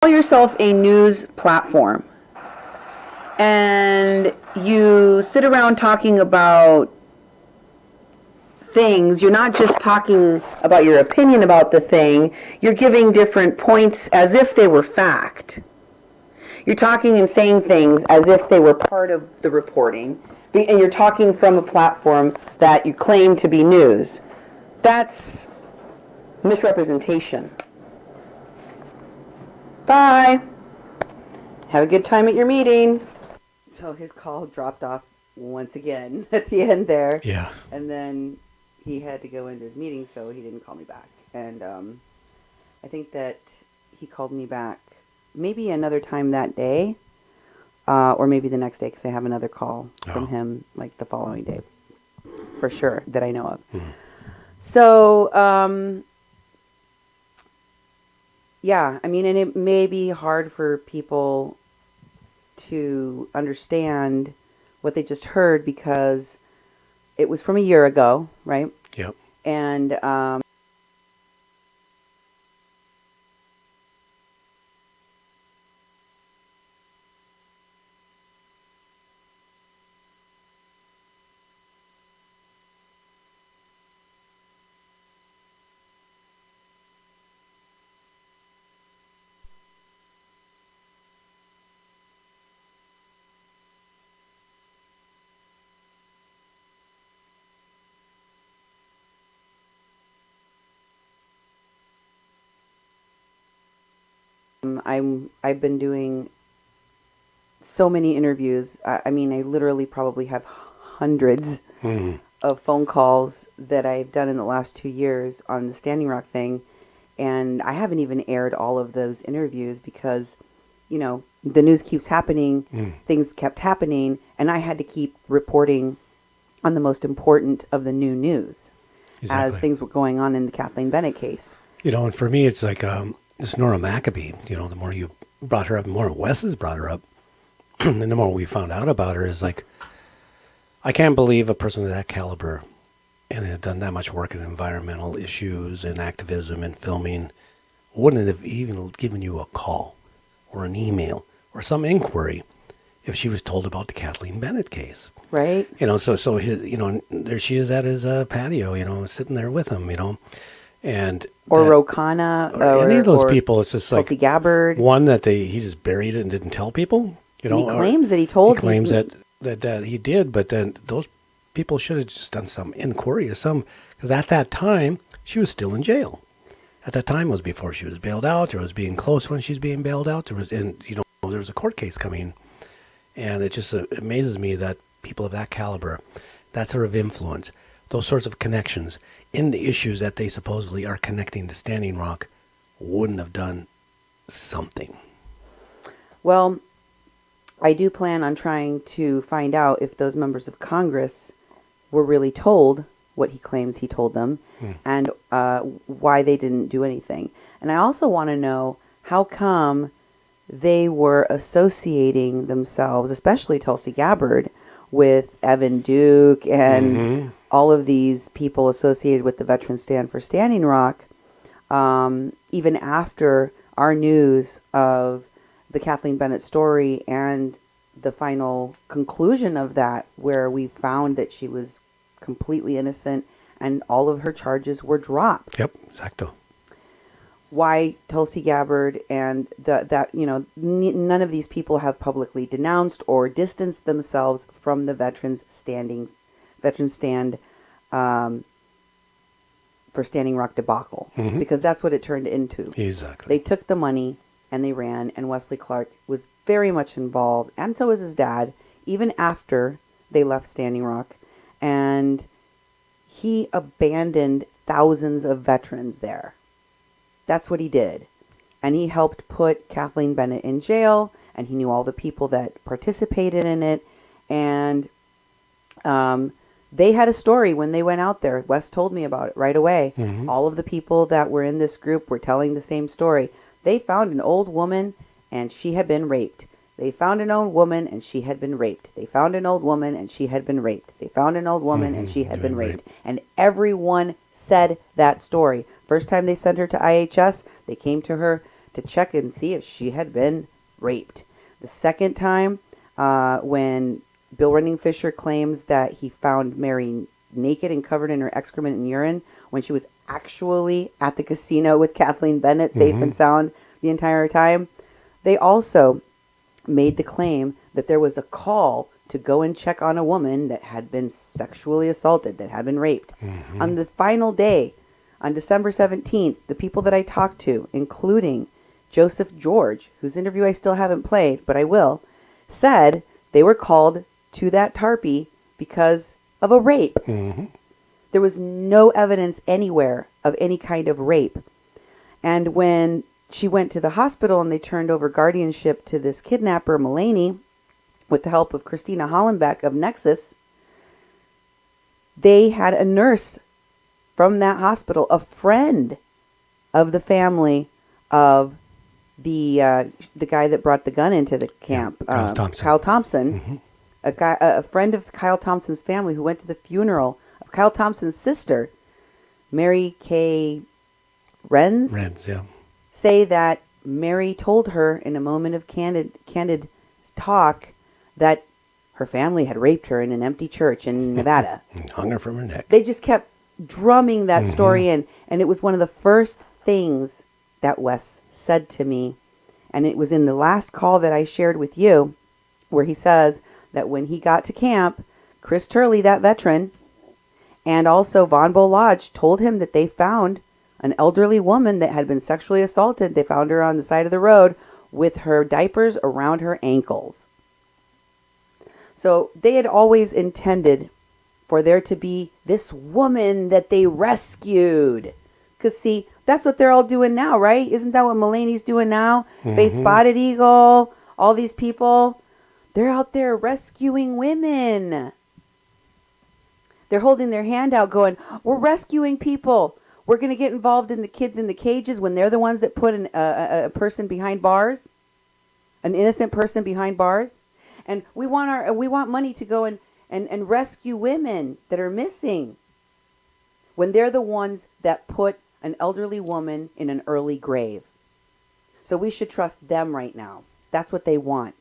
call yourself a news platform and you sit around talking about things, you're not just talking about your opinion about the thing, you're giving different points as if they were fact. You're talking and saying things as if they were part of the reporting, and you're talking from a platform that you claim to be news. That's misrepresentation. Bye. Have a good time at your meeting. So his call dropped off once again at the end there. Yeah. And then he had to go into his meeting, so he didn't call me back. And I think that he called me back maybe another time that day, or maybe the next day, because I have another call from him like the following day, for sure, that I know of. Mm-hmm. So, yeah, I mean, and it may be hard for people to understand what they just heard because it was from a year ago, right? Yep. And I've been doing so many interviews. I mean, I literally probably have hundreds of phone calls that I've done in the last 2 years on the Standing Rock thing, and I haven't even aired all of those interviews because, you know, the news keeps happening, things kept happening, and I had to keep reporting on the most important of the new news as things were going on in the Kathleen Bennett case. You know, and for me, it's like this Nora Maccabee, you know, the more you brought her up, the more Wes has brought her up, and the more we found out about her is like, I can't believe a person of that caliber and had done that much work in environmental issues and activism and filming wouldn't have even given you a call or an email or some inquiry if she was told about the Kathleen Bennett case. Right. You know, so his, you know, there she is at his patio, you know, sitting there with him, you know, and or Rokana, or any of those people. It's just Tulsi like Gabbard. One that he just buried it and didn't tell people. You know, he claims that he told. He claims that he did, but then those people should have just done some inquiry or some, because at that time she was still in jail. At that time, it was before she was bailed out. There was being close when she's being bailed out. There was there was a court case coming, and it just amazes me that people of that caliber, that sort of influence, those sorts of connections in the issues that they supposedly are connecting to Standing Rock, wouldn't have done something. Well, I do plan on trying to find out if those members of Congress were really told what he claims he told them and why they didn't do anything. And I also want to know how come they were associating themselves, especially Tulsi Gabbard, with Evan Duke and all of these people associated with the Veterans Stand for Standing Rock, even after our news of the Kathleen Bennett story and the final conclusion of that, where we found that she was completely innocent and all of her charges were dropped. Yep, exacto. Why Tulsi Gabbard and none of these people have publicly denounced or distanced themselves from the Veterans Stand for Standing Rock debacle, because that's what it turned into. Exactly. They took the money and they ran, and Wesley Clark was very much involved, and so was his dad, even after they left Standing Rock, and he abandoned thousands of veterans there. That's what he did. And he helped put Kathleen Bennett in jail, and he knew all the people that participated in it. And they had a story when they went out there. Wes told me about it right away. All of the people that were in this group were telling the same story. They found an old woman, and she had been raped. They found an old woman, and she had been raped. They found an old woman, and she had been raped. They found an old woman, and she had been raped. And everyone said that story. First time they sent her to IHS, they came to her to check and see if she had been raped. The second time, when Bill Running Fisher claims that he found Mary naked and covered in her excrement and urine when she was actually at the casino with Kathleen Bennett, safe and sound the entire time, they also made the claim that there was a call to go and check on a woman that had been sexually assaulted, that had been raped. On the final day, on December 17th, the people that I talked to, including Joseph George, whose interview I still haven't played, but I will, said they were called to that tarpy because of a rape. There was no evidence anywhere of any kind of rape. And when she went to the hospital and they turned over guardianship to this kidnapper, Mulaney, with the help of Christina Hollenbeck of Nexus, they had a nurse from that hospital, a friend of the family of the guy that brought the gun into the camp, Kyle Thompson, a friend of Kyle Thompson's family who went to the funeral of Kyle Thompson's sister, Mary Kay Renz, say that Mary told her in a moment of candid talk that her family had raped her in an empty church in Nevada. Hung her from her neck. They just kept drumming that story in, and it was one of the first things that Wes said to me, and it was in the last call that I shared with you, where he says that when he got to camp, Chris Turley, that veteran, and also Von Bo Lodge told him that they found an elderly woman that had been sexually assaulted. They found her on the side of the road with her diapers around her ankles. So they had always intended for there to be this woman that they rescued. Because, see, that's what they're all doing now, right? Isn't that what Mulaney's doing now? Faith Spotted Eagle, all these people. They're out there rescuing women. They're holding their hand out going, we're rescuing people. We're going to get involved in the kids in the cages when they're the ones that put a person behind bars, an innocent person behind bars. And we want money to go and rescue women that are missing when they're the ones that put an elderly woman in an early grave. So we should trust them right now. That's what they want.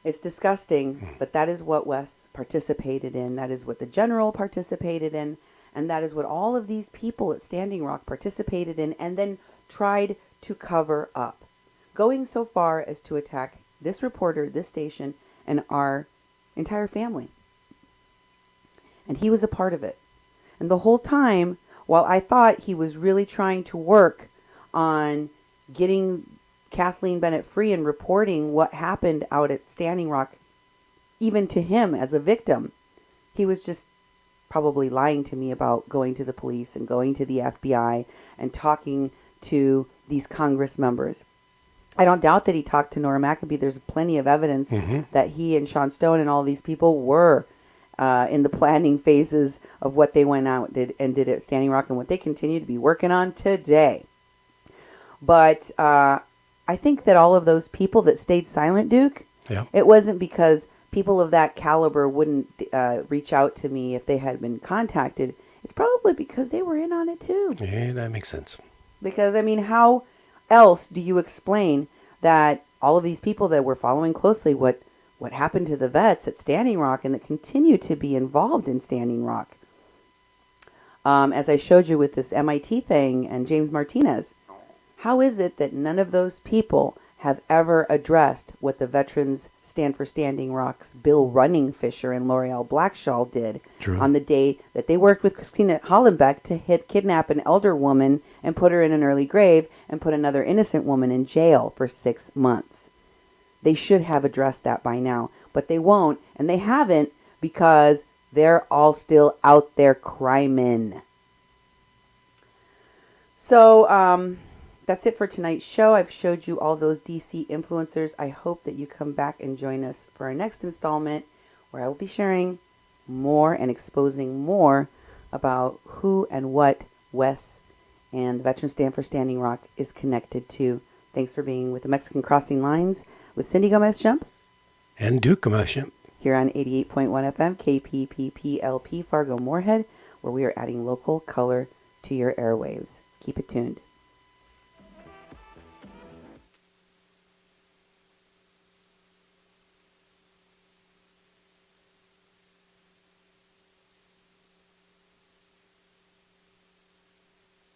It's disgusting, but that is what Wes participated in. That is what the general participated in. And that is what all of these people at Standing Rock participated in and then tried to cover up. Going so far as to attack this reporter, this station, and our entire family. And he was a part of it. And the whole time, while I thought he was really trying to work on getting Kathleen Bennett free and reporting what happened out at Standing Rock, even to him as a victim, he was just probably lying to me about going to the police and going to the FBI and talking to these Congress members. I don't doubt that he talked to Nora Maccabee. There's plenty of evidence that he and Sean Stone and all these people were in the planning phases of what they went out and did at Standing Rock and what they continue to be working on today. But I think that all of those people that stayed silent, Duke, it wasn't because people of that caliber wouldn't reach out to me if they had been contacted. It's probably because they were in on it too. Yeah, that makes sense. Because, I mean, how else do you explain that all of these people that were following closely what happened to the vets at Standing Rock and that continue to be involved in Standing Rock? As I showed you with this MIT thing and James Martinez, how is it that none of those people have ever addressed what the Veterans Stand for Standing Rock's Bill Running Fisher and L'Oreal Blackshaw did on the day that they worked with Christina Hollenbeck to kidnap an elder woman and put her in an early grave and put another innocent woman in jail for 6 months. They should have addressed that by now, but they won't, and they haven't because they're all still out there criming. So, that's it for tonight's show. I've showed you all those DC influencers. I hope that you come back and join us for our next installment where I will be sharing more and exposing more about who and what Wes and the Veterans Stand for Standing Rock is connected to. Thanks for being with the Mexican Crossing Lines with Cindy Gomez-Schempp and Duke Gomez-Schempp here on 88.1 FM KPPPLP Fargo Moorhead, where we are adding local color to your airwaves. Keep it tuned.